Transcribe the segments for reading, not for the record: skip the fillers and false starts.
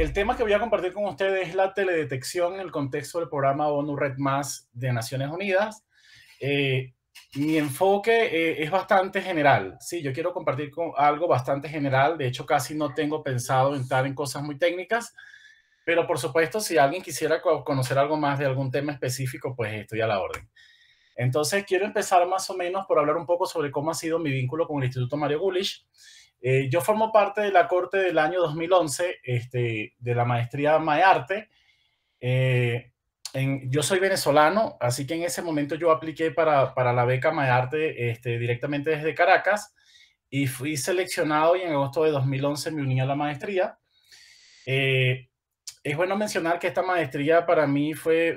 el tema que voy a compartir con ustedes es la teledetección en el contexto del programa ONU Red Más de Naciones Unidas. Eh, Mi enfoque es bastante general. Sí, yo quiero compartir con algo bastante general. De hecho, casi no tengo pensado entrar en cosas muy técnicas, pero por supuesto, si alguien quisiera conocer algo más de algún tema específico, pues estoy a la orden. Entonces, quiero empezar más o menos por hablar un poco sobre cómo ha sido mi vínculo con el Instituto Mario Gulish. Yo formo parte de la corte del año 2011, de la maestría MAEARTE. Eh, yo soy venezolano, así que en ese momento yo apliqué para la beca MAEARTE directamente desde Caracas y fui seleccionado y en agosto de 2011 me uní a la maestría. Eh, es bueno mencionar que esta maestría para mí fue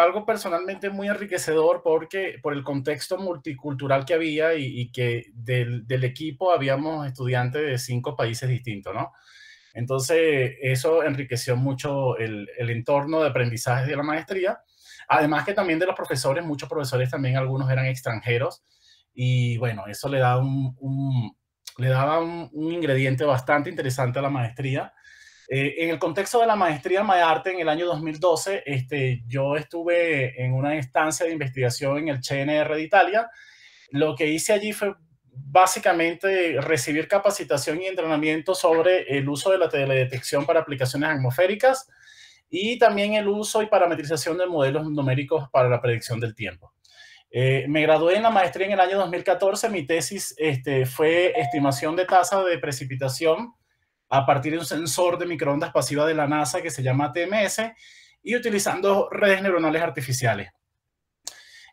algo personalmente muy enriquecedor porque por el contexto multicultural que había y que del equipo habíamos estudiantes de 5 países distintos, ¿no? Entonces, eso enriqueció mucho el entorno de aprendizaje de la maestría. Además que también de los profesores, muchos profesores también, algunos eran extranjeros. Y bueno, eso le daba un ingrediente bastante interesante a la maestría. En el contexto de la maestría en MAEARTE en el año 2012, yo estuve en una instancia de investigación en el CNR de Italia. Lo que hice allí fue básicamente recibir capacitación y entrenamiento sobre el uso de la teledetección para aplicaciones atmosféricas y también el uso y parametrización de modelos numéricos para la predicción del tiempo. Me gradué en la maestría en el año 2014. Mi tesis fue estimación de tasa de precipitación a partir de un sensor de microondas pasiva de la NASA que se llama TMS y utilizando redes neuronales artificiales.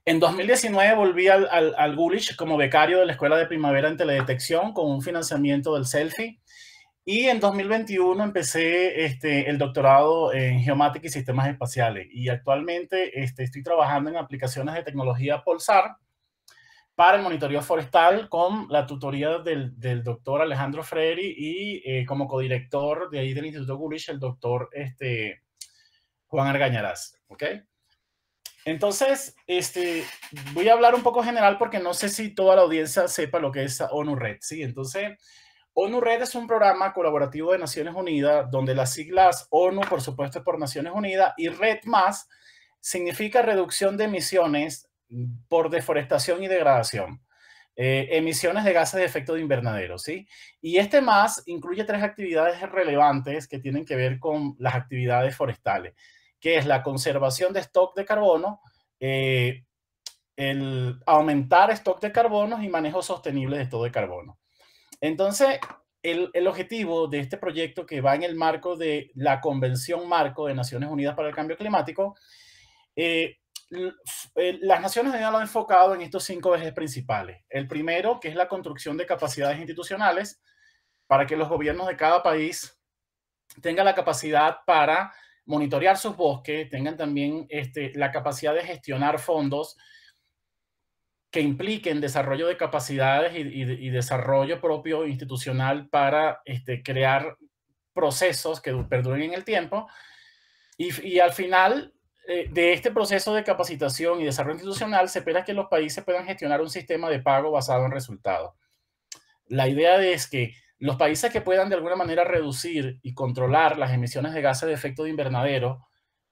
En 2019 volví al Gulish como becario de la Escuela de Primavera en Teledetección con un financiamiento del Selfie. Y en 2021 empecé el doctorado en geomática y sistemas espaciales. Y actualmente estoy trabajando en aplicaciones de tecnología Pulsar para el monitoreo forestal con la tutoría del doctor Alejandro Freire y como codirector de ahí del Instituto Gulish, el doctor Juan Argañarás. ¿Ok? Entonces, voy a hablar un poco general porque no sé si toda la audiencia sepa lo que es ONU Red, ¿sí? Entonces, ONU Red es un programa colaborativo de Naciones Unidas donde las siglas ONU, por supuesto, es por Naciones Unidas y Red más significa reducción de emisiones por deforestación y degradación. Emisiones de gases de efecto de invernadero, ¿sí? Y este más incluye 3 actividades relevantes que tienen que ver con las actividades forestales, que es la conservación de stock de carbono, eh, el aumentar stock de carbono y manejo sostenible de stock de carbono. Entonces, el objetivo de este proyecto que va en el marco de la Convención Marco de Naciones Unidas para el Cambio Climático, eh, las Naciones Unidas lo han enfocado en estos 5 ejes principales. El primero, que es la construcción de capacidades institucionales para que los gobiernos de cada país tengan la capacidad para monitorear sus bosques, tengan también la capacidad de gestionar fondos que impliquen desarrollo de capacidades y desarrollo propio institucional para crear procesos que perduren en el tiempo. Y al final de este proceso de capacitación y desarrollo institucional, se espera que los países puedan gestionar un sistema de pago basado en resultados. La idea es que los países que puedan de alguna manera reducir y controlar las emisiones de gases de efecto de invernadero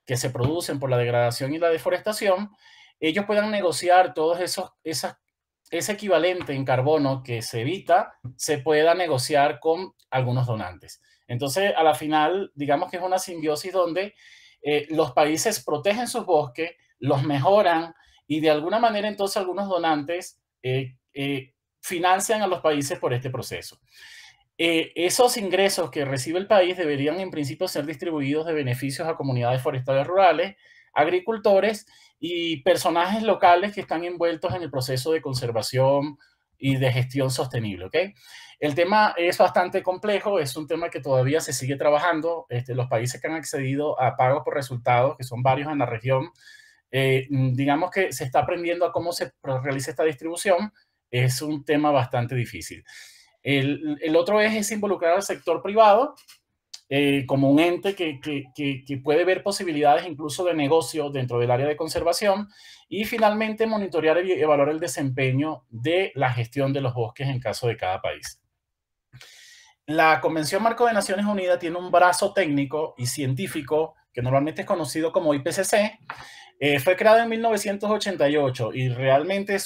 que se producen por la degradación y la deforestación, ellos puedan negociar ese equivalente en carbono que se evita, se pueda negociar con algunos donantes. Entonces, a la final, digamos que es una simbiosis donde los países protegen sus bosques, los mejoran y de alguna manera entonces algunos donantes financian a los países por este proceso. Esos ingresos que recibe el país deberían en principio ser distribuidos de beneficios a comunidades forestales rurales, agricultores y personajes locales que están envueltos en el proceso de conservación y de gestión sostenible. ¿Okay? El tema es bastante complejo, es un tema que todavía se sigue trabajando. Los países que han accedido a pagos por resultados, que son varios en la región, digamos que se está aprendiendo a cómo se realiza esta distribución. Es un tema bastante difícil. El otro eje es involucrar al sector privado como un ente que puede ver posibilidades incluso de negocio dentro del área de conservación y finalmente monitorear y evaluar el desempeño de la gestión de los bosques en caso de cada país. la Convención Marco de Naciones Unidas tiene un brazo técnico y científico que normalmente es conocido como IPCC. Fue creado en 1988 y realmente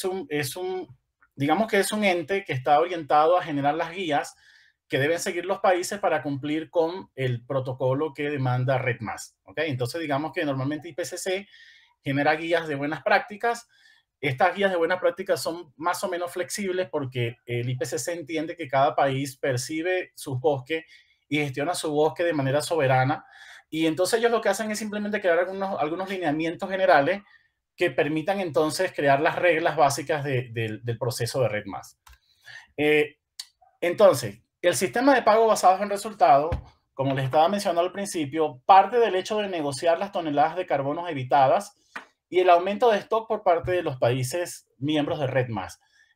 digamos que es un ente que está orientado a generar las guías que deben seguir los países para cumplir con el protocolo que demanda Red+. ¿Okay? Entonces, digamos que normalmente IPCC genera guías de buenas prácticas. Estas guías de buenas prácticas son más o menos flexibles porque el IPCC entiende que cada país percibe sus bosques y gestiona su bosque de manera soberana. Y entonces ellos lo que hacen es simplemente crear algunos lineamientos generales que permitan entonces crear las reglas básicas del proceso de Red+. Entonces, el sistema de pago basado en resultados, como les estaba mencionando al principio, parte del hecho de negociar las toneladas de carbono evitadas y el aumento de stock por parte de los países miembros de Red+.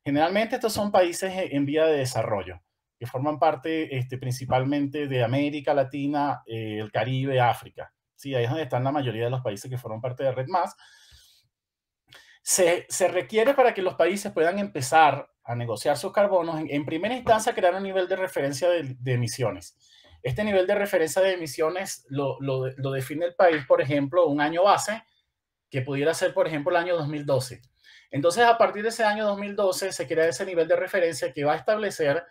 Generalmente estos son países en vía de desarrollo, que forman parte principalmente de América Latina, el Caribe, África. Sí, ahí es donde están la mayoría de los países que forman parte de Red+. Se requiere para que los países puedan empezar a negociar sus carbonos, en primera instancia crear un nivel de referencia de emisiones. Este nivel de referencia de emisiones lo define el país, por ejemplo, un año base, que pudiera ser, por ejemplo, el año 2012. Entonces, a partir de ese año 2012 se crea ese nivel de referencia que va a establecer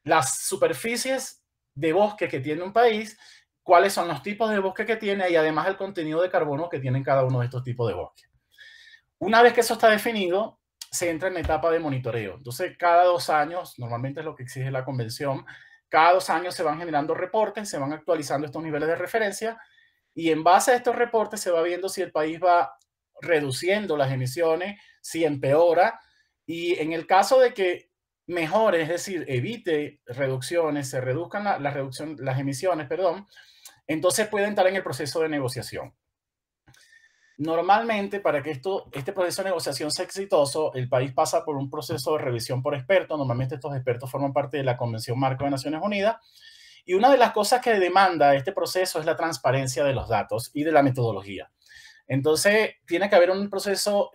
las superficies de bosque que tiene un país, cuáles son los tipos de bosque que tiene y además el contenido de carbono que tienen cada uno de estos tipos de bosque. Una vez que eso está definido, se entra en la etapa de monitoreo. Entonces, cada 2 años, normalmente es lo que exige la convención, cada 2 años se van generando reportes, se van actualizando estos niveles de referencia y en base a estos reportes se va viendo si el país va reduciendo las emisiones, si empeora y en el caso de que mejore, es decir, evite reducciones, se reduzcan las emisiones, perdón, entonces puede entrar en el proceso de negociación. Normalmente, para que este proceso de negociación sea exitoso, el país pasa por un proceso de revisión por expertos. Normalmente estos expertos forman parte de la Convención Marco de Naciones Unidas. Y una de las cosas que demanda este proceso es la transparencia de los datos y de la metodología. Entonces, tiene que haber un proceso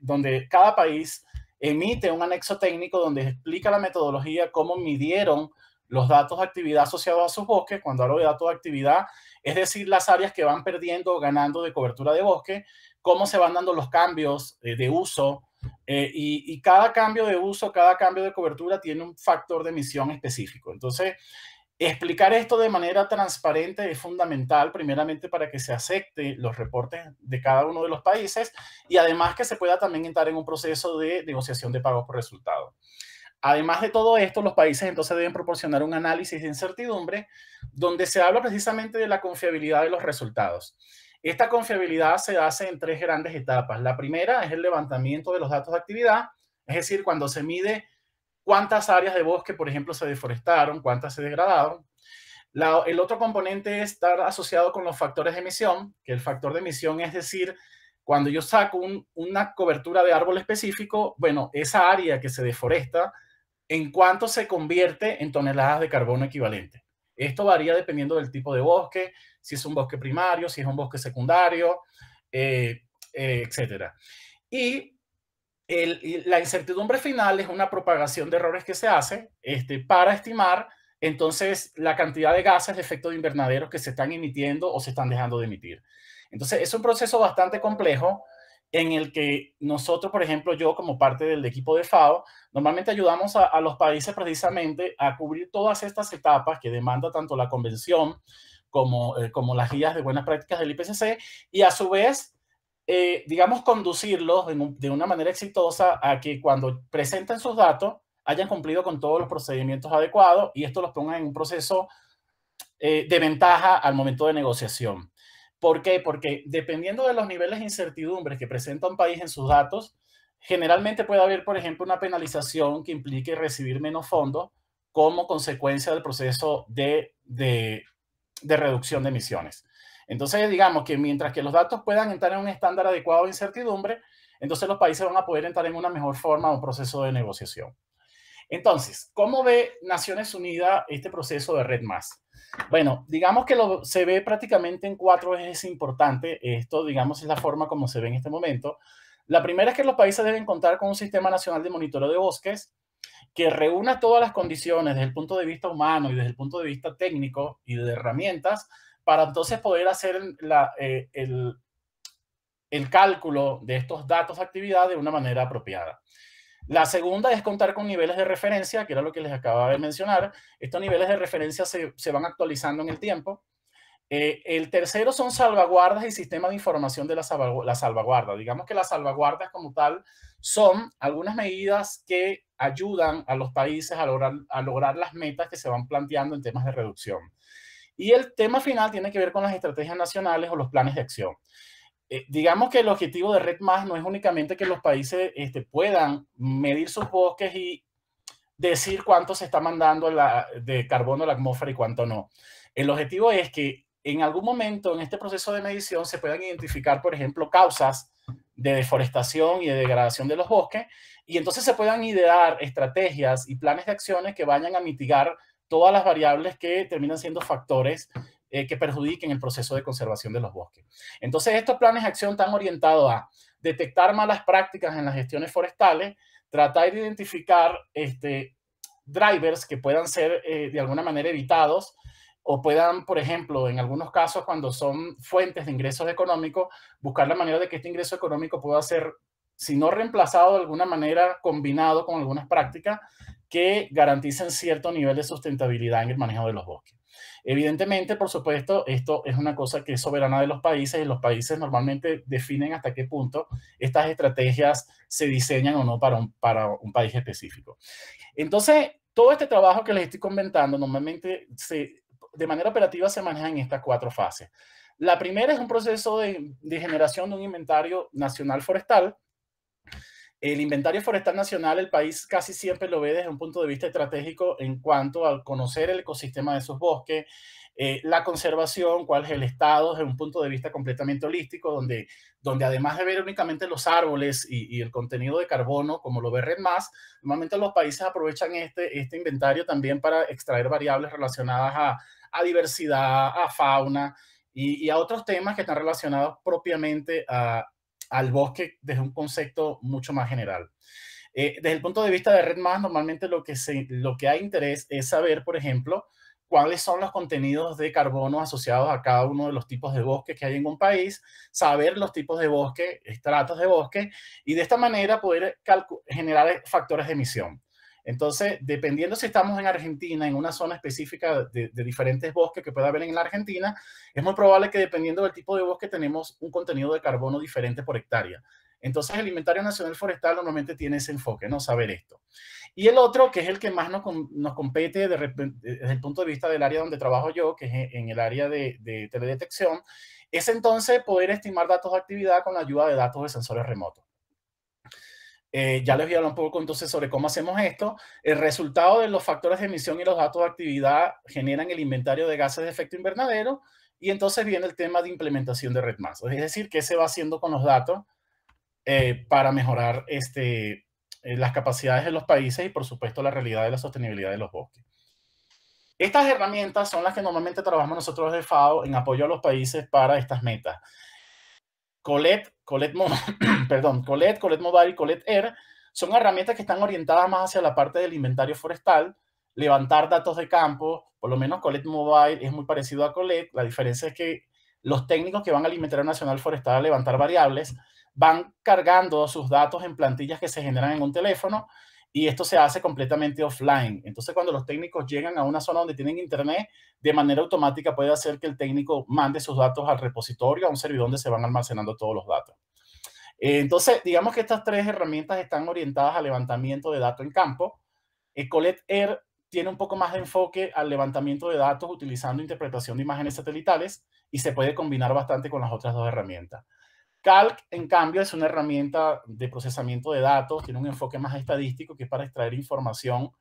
donde cada país emite un anexo técnico donde explica la metodología, cómo midieron los datos de actividad asociados a sus bosques. Cuando hablo de datos de actividad, es decir, las áreas que van perdiendo o ganando de cobertura de bosque, cómo se van dando los cambios de uso, y cada cambio de uso, cada cambio de cobertura tiene un factor de emisión específico. Entonces, explicar esto de manera transparente es fundamental, primeramente para que se acepte los reportes de cada uno de los países y además que se pueda también entrar en un proceso de negociación de pagos por resultado. Además de todo esto, los países entonces deben proporcionar un análisis de incertidumbre donde se habla precisamente de la confiabilidad de los resultados. Esta confiabilidad se hace en 3 grandes etapas. La primera es el levantamiento de los datos de actividad, es decir, cuando se mide cuántas áreas de bosque, por ejemplo, se deforestaron, cuántas se degradaron. El otro componente es estar asociado con los factores de emisión, que el factor de emisión es decir, cuando yo saco una cobertura de árbol específico, bueno, esa área que se deforesta, ¿en cuánto se convierte en toneladas de carbono equivalente? Esto varía dependiendo del tipo de bosque, si es un bosque primario, si es un bosque secundario, etcétera. Y la incertidumbre final es una propagación de errores que se hace para estimar entonces la cantidad de gases de efecto de invernadero que se están emitiendo o se están dejando de emitir. Entonces es un proceso bastante complejo en el que nosotros, por ejemplo, yo como parte del equipo de FAO, normalmente ayudamos a los países precisamente a cubrir todas estas etapas que demanda tanto la convención como las guías de buenas prácticas del IPCC y a su vez digamos, conducirlos de una manera exitosa a que cuando presenten sus datos hayan cumplido con todos los procedimientos adecuados y esto los ponga en un proceso de ventaja al momento de negociación. ¿Por qué? Porque dependiendo de los niveles de incertidumbre que presenta un país en sus datos, generalmente puede haber, por ejemplo, una penalización que implique recibir menos fondos como consecuencia del proceso de reducción de emisiones. Entonces, digamos que mientras que los datos puedan entrar en un estándar adecuado de incertidumbre, entonces los países van a poder entrar en una mejor forma a un proceso de negociación. Entonces, ¿cómo ve Naciones Unidas este proceso de Red+? Bueno, digamos que se ve prácticamente en 4 ejes importantes. Esto, digamos, es la forma como se ve en este momento. La primera es que los países deben contar con un sistema nacional de monitoreo de bosques. que reúna todas las condiciones desde el punto de vista humano y desde el punto de vista técnico y de herramientas para entonces poder hacer el cálculo de estos datos de actividad de una manera apropiada. La segunda es contar con niveles de referencia, que era lo que les acababa de mencionar. Estos niveles de referencia se van actualizando en el tiempo. El tercero son salvaguardas y sistemas de información de la salvaguarda. Digamos que las salvaguardas como tal son algunas medidas que ayudan a los países a lograr las metas que se van planteando en temas de reducción. Y el tema final tiene que ver con las estrategias nacionales o los planes de acción. Digamos que el objetivo de Red Más no es únicamente que los países puedan medir sus bosques y decir cuánto se está mandando de carbono a la atmósfera y cuánto no. El objetivo es que en algún momento en este proceso de medición se puedan identificar, por ejemplo, causas de deforestación y de degradación de los bosques, y entonces se puedan idear estrategias y planes de acciones que vayan a mitigar todas las variables que terminan siendo factores que perjudiquen el proceso de conservación de los bosques. Entonces, estos planes de acción están orientados a detectar malas prácticas en las gestiones forestales, tratar de identificar drivers que puedan ser de alguna manera evitados o puedan, por ejemplo, en algunos casos, cuando son fuentes de ingresos económicos, buscar la manera de que este ingreso económico pueda ser, si no reemplazado de alguna manera, combinado con algunas prácticas que garanticen cierto nivel de sustentabilidad en el manejo de los bosques. Evidentemente, por supuesto, esto es una cosa que es soberana de los países y los países normalmente definen hasta qué punto estas estrategias se diseñan o no para un país específico. Entonces, todo este trabajo que les estoy comentando normalmente de manera operativa se maneja en estas 4 fases. La primera es un proceso de generación de un inventario nacional forestal. El inventario forestal nacional, el país casi siempre lo ve desde un punto de vista estratégico en cuanto a conocer el ecosistema de sus bosques, la conservación, cuál es el estado desde un punto de vista completamente holístico, donde además de ver únicamente los árboles y el contenido de carbono, como lo ve Red Más, normalmente los países aprovechan este inventario también para extraer variables relacionadas a diversidad, a fauna y a otros temas que están relacionados propiamente al bosque desde un concepto mucho más general. Desde el punto de vista de Red Más, normalmente lo que hay interés es saber, por ejemplo, cuáles son los contenidos de carbono asociados a cada uno de los tipos de bosques que hay en un país, saber los tipos de bosque, estratos de bosque, y de esta manera poder generar factores de emisión. Entonces, dependiendo si estamos en Argentina, en una zona específica de diferentes bosques que pueda haber en la Argentina, es muy probable que dependiendo del tipo de bosque tenemos un contenido de carbono diferente por hectárea. Entonces, el Inventario Nacional Forestal normalmente tiene ese enfoque, ¿no? Saber esto. Y el otro, que es el que más nos compete desde el punto de vista del área donde trabajo yo, que es en el área de teledetección, es entonces poder estimar datos de actividad con la ayuda de datos de sensores remotos. Ya les voy a hablar un poco entonces sobre cómo hacemos esto. El resultado de los factores de emisión y los datos de actividad generan el inventario de gases de efecto invernadero y entonces viene el tema de implementación de Red Más. Es decir, qué se va haciendo con los datos para mejorar las capacidades de los países y, por supuesto, la realidad de la sostenibilidad de los bosques. Estas herramientas son las que normalmente trabajamos nosotros de FAO en apoyo a los países para estas metas. Colette Mobile y Colette Air son herramientas que están orientadas más hacia la parte del inventario forestal, levantar datos de campo, por lo menos Colette Mobile es muy parecido a Colette, la diferencia es que los técnicos que van al Inventario Nacional Forestal a levantar variables van cargando sus datos en plantillas que se generan en un teléfono y esto se hace completamente offline. Entonces, cuando los técnicos llegan a una zona donde tienen internet, de manera automática puede hacer que el técnico mande sus datos al repositorio, a un servidor donde se van almacenando todos los datos. Entonces, digamos que estas 3 herramientas están orientadas al levantamiento de datos en campo. Colette Air tiene un poco más de enfoque al levantamiento de datos utilizando interpretación de imágenes satelitales y se puede combinar bastante con las otras 2 herramientas. Calc, en cambio, es una herramienta de procesamiento de datos, tiene un enfoque más estadístico que es para extraer información,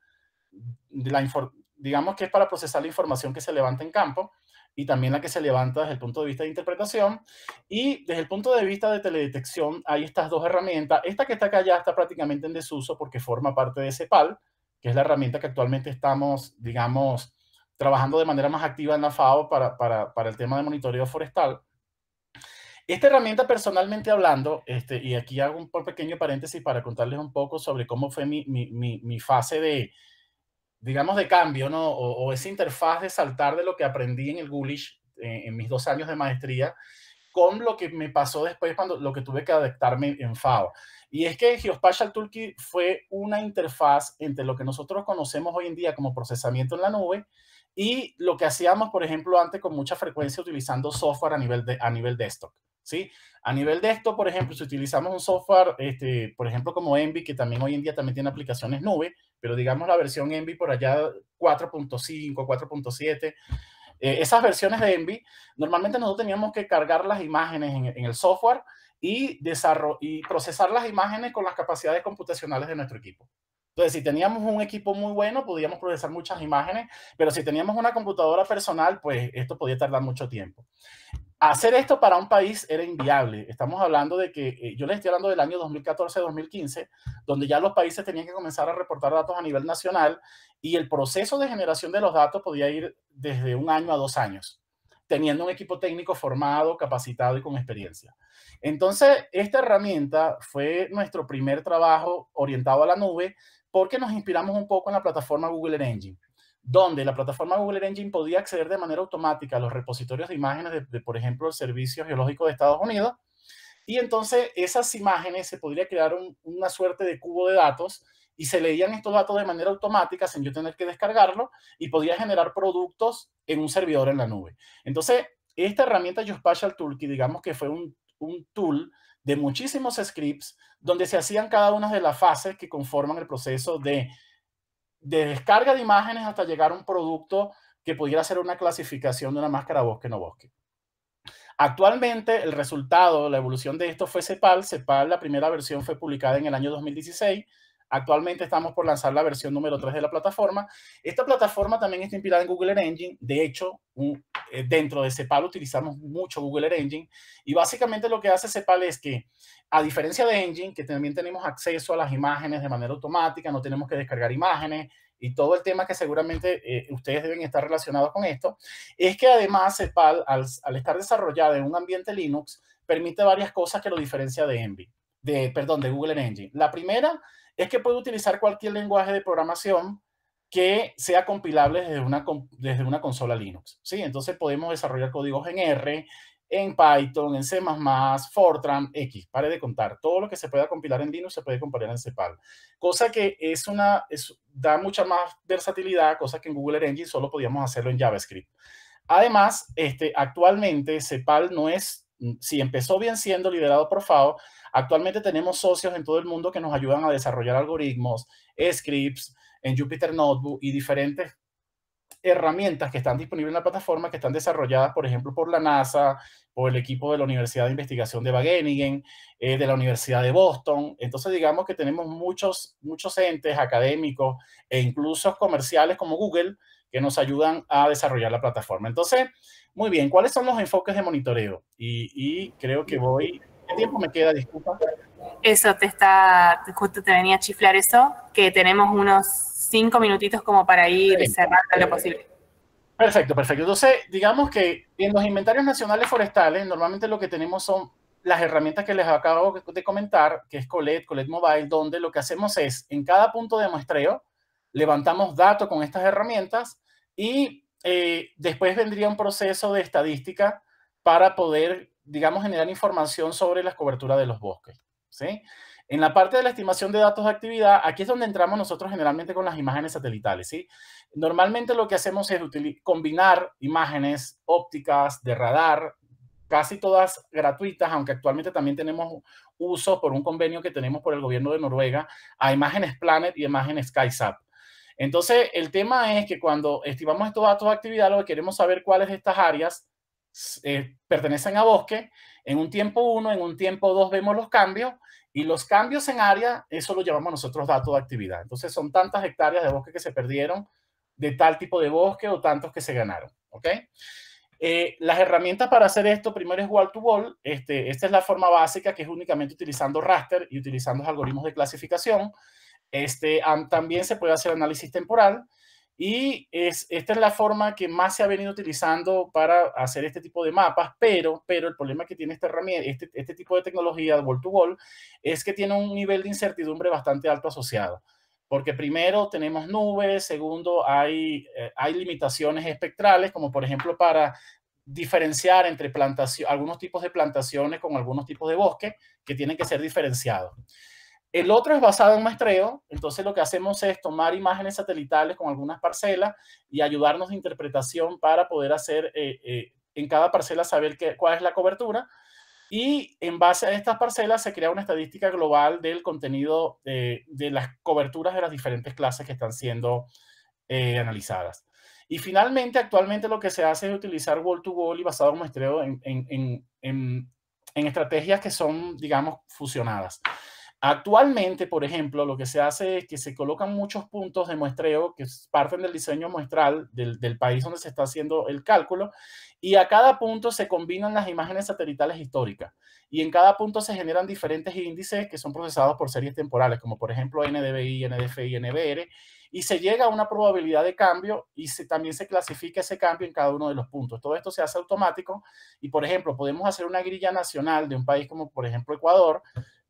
digamos que es para procesar la información que se levanta en campo y también la que se levanta desde el punto de vista de interpretación. Y desde el punto de vista de teledetección hay estas 2 herramientas. Esta que está acá ya está prácticamente en desuso porque forma parte de CEPAL, que es la herramienta que actualmente estamos, digamos, trabajando de manera más activa en la FAO para el tema de monitoreo forestal. Esta herramienta, personalmente hablando, y aquí hago un pequeño paréntesis para contarles un poco sobre cómo fue mi fase de, digamos, de cambio, ¿no? O esa interfaz de saltar de lo que aprendí en el Ghoulish en mis 2 años de maestría con lo que me pasó después cuando lo que tuve que adaptarme en FAO. Y es que Geospatial Toolkit fue una interfaz entre lo que nosotros conocemos hoy en día como procesamiento en la nube y lo que hacíamos, por ejemplo, antes con mucha frecuencia utilizando software a nivel desktop. ¿Sí? A nivel desktop, por ejemplo, si utilizamos un software, por ejemplo, como Envy, que también hoy en día también tiene aplicaciones nube, pero digamos la versión Envy por allá 4.5, 4.7, esas versiones de Envy, normalmente nosotros teníamos que cargar las imágenes en el software y procesar las imágenes con las capacidades computacionales de nuestro equipo. Entonces, si teníamos un equipo muy bueno, podíamos procesar muchas imágenes, pero si teníamos una computadora personal, pues esto podía tardar mucho tiempo. Hacer esto para un país era inviable. Estamos hablando de que, yo les estoy hablando del año 2014-2015, donde ya los países tenían que comenzar a reportar datos a nivel nacional y el proceso de generación de los datos podía ir desde 1 año a 2 años, teniendo un equipo técnico formado, capacitado y con experiencia. Entonces, esta herramienta fue nuestro primer trabajo orientado a la nube porque nos inspiramos un poco en la plataforma Google Earth Engine, donde la plataforma Google Earth Engine podía acceder de manera automática a los repositorios de imágenes por ejemplo, el Servicio Geológico de Estados Unidos, y entonces esas imágenes se podría crear una suerte de cubo de datos y se leían estos datos de manera automática sin yo tener que descargarlo y podía generar productos en un servidor en la nube. Entonces, esta herramienta Geospatial Toolkit, digamos que fue un tool de muchísimos scripts donde se hacían cada una de las fases que conforman el proceso de descarga de imágenes hasta llegar a un producto que pudiera ser una clasificación de una máscara bosque no bosque. Actualmente, el resultado, la evolución de esto fue CEPAL. CEPAL, la primera versión fue publicada en el año 2016. Actualmente estamos por lanzar la versión número 3 de la plataforma. Esta plataforma también está inspirada en Google Earth Engine. De hecho, dentro de CEPAL utilizamos mucho Google Earth Engine. Y básicamente lo que hace CEPAL es que, a diferencia de Engine, que también tenemos acceso a las imágenes de manera automática, no tenemos que descargar imágenes y todo el tema que seguramente ustedes deben estar relacionados con esto, es que además CEPAL, al estar desarrollada en un ambiente Linux, permite varias cosas que lo diferencia de Envy, de Google Earth Engine. La primera es que puede utilizar cualquier lenguaje de programación que sea compilable desde una consola Linux, ¿sí? Entonces podemos desarrollar códigos en R, en Python, en C++, Fortran, X, pare de contar. Todo lo que se pueda compilar en Linux se puede compilar en CEPAL. Cosa que da mucha más versatilidad, cosa que en Google Earth Engine solo podíamos hacerlo en JavaScript. Además, actualmente CEPAL no es, si empezó bien siendo liderado por FAO, actualmente tenemos socios en todo el mundo que nos ayudan a desarrollar algoritmos, scripts, en Jupyter Notebook y diferentes herramientas que están disponibles en la plataforma, que están desarrolladas, por ejemplo, por la NASA, por el equipo de la Universidad de Investigación de Wageningen, de la Universidad de Boston. Entonces, digamos que tenemos muchos entes académicos e incluso comerciales como Google que nos ayudan a desarrollar la plataforma. Entonces, muy bien, ¿cuáles son los enfoques de monitoreo? Y creo que voy... ¿Qué tiempo me queda? Disculpa. Eso justo te venía a chiflar eso, que tenemos unos 5 minutitos como para ir cerrando lo posible. Perfecto, perfecto. Entonces, digamos que en los inventarios nacionales forestales, normalmente lo que tenemos son las herramientas que les acabo de comentar, que es Colette Mobile, donde lo que hacemos es, en cada punto de muestreo, levantamos datos con estas herramientas y después vendría un proceso de estadística para poder, digamos, generar información sobre las coberturas de los bosques, ¿sí? En la parte de la estimación de datos de actividad, aquí es donde entramos nosotros generalmente con las imágenes satelitales, ¿sí? Normalmente lo que hacemos es combinar imágenes ópticas de radar, casi todas gratuitas, aunque actualmente también tenemos uso por un convenio que tenemos por el gobierno de Noruega, a imágenes Planet y imágenes SkySat. Entonces, el tema es que cuando estimamos estos datos de actividad, lo que queremos saber cuáles de estas áreas pertenecen a bosque. En un tiempo 1, en un tiempo 2 vemos los cambios, y los cambios en área, eso lo llamamos nosotros datos de actividad. Entonces, son tantas hectáreas de bosque que se perdieron de tal tipo de bosque o tantos que se ganaron, ¿ok? Las herramientas para hacer esto, primero es wall to wall. Esta es la forma básica, que es únicamente utilizando raster y utilizando algoritmos de clasificación. También se puede hacer análisis temporal. Y esta es la forma que más se ha venido utilizando para hacer este tipo de mapas, pero el problema que tiene esta herramienta, este tipo de tecnología de wall-to-wall, es que tiene un nivel de incertidumbre bastante alto asociado. Porque primero tenemos nubes, segundo hay limitaciones espectrales, como por ejemplo para diferenciar entre algunos tipos de plantaciones con algunos tipos de bosque que tienen que ser diferenciados. El otro es basado en muestreo, entonces lo que hacemos es tomar imágenes satelitales con algunas parcelas y ayudarnos de interpretación para poder hacer en cada parcela saber cuál es la cobertura, y en base a estas parcelas se crea una estadística global del contenido de las coberturas de las diferentes clases que están siendo analizadas. Y finalmente, actualmente lo que se hace es utilizar wall-to-wall y basado en muestreo en estrategias que son, digamos, fusionadas. Actualmente, por ejemplo, lo que se hace es que se colocan muchos puntos de muestreo que parten del diseño muestral del país donde se está haciendo el cálculo, y a cada punto se combinan las imágenes satelitales históricas. Y en cada punto se generan diferentes índices que son procesados por series temporales, como por ejemplo NDVI, NDFI, NBR, y se llega a una probabilidad de cambio y también se clasifica ese cambio en cada uno de los puntos. Todo esto se hace automático y, por ejemplo, podemos hacer una grilla nacional de un país como, por ejemplo, Ecuador,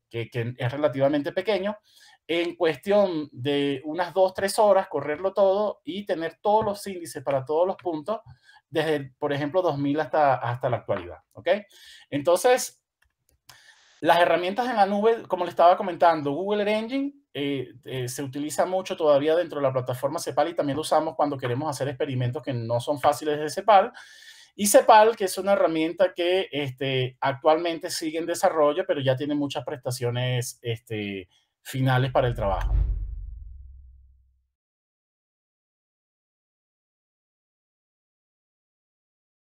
que es relativamente pequeño, en cuestión de unas 2-3 horas, correrlo todo y tener todos los índices para todos los puntos, desde, por ejemplo, 2000 hasta la actualidad. ¿Ok? Entonces, las herramientas en la nube, como le estaba comentando, Google Earth Engine se utiliza mucho todavía dentro de la plataforma Cepal y también lo usamos cuando queremos hacer experimentos que no son fáciles de Cepal. Y Cepal, que es una herramienta que actualmente sigue en desarrollo, pero ya tiene muchas prestaciones finales para el trabajo.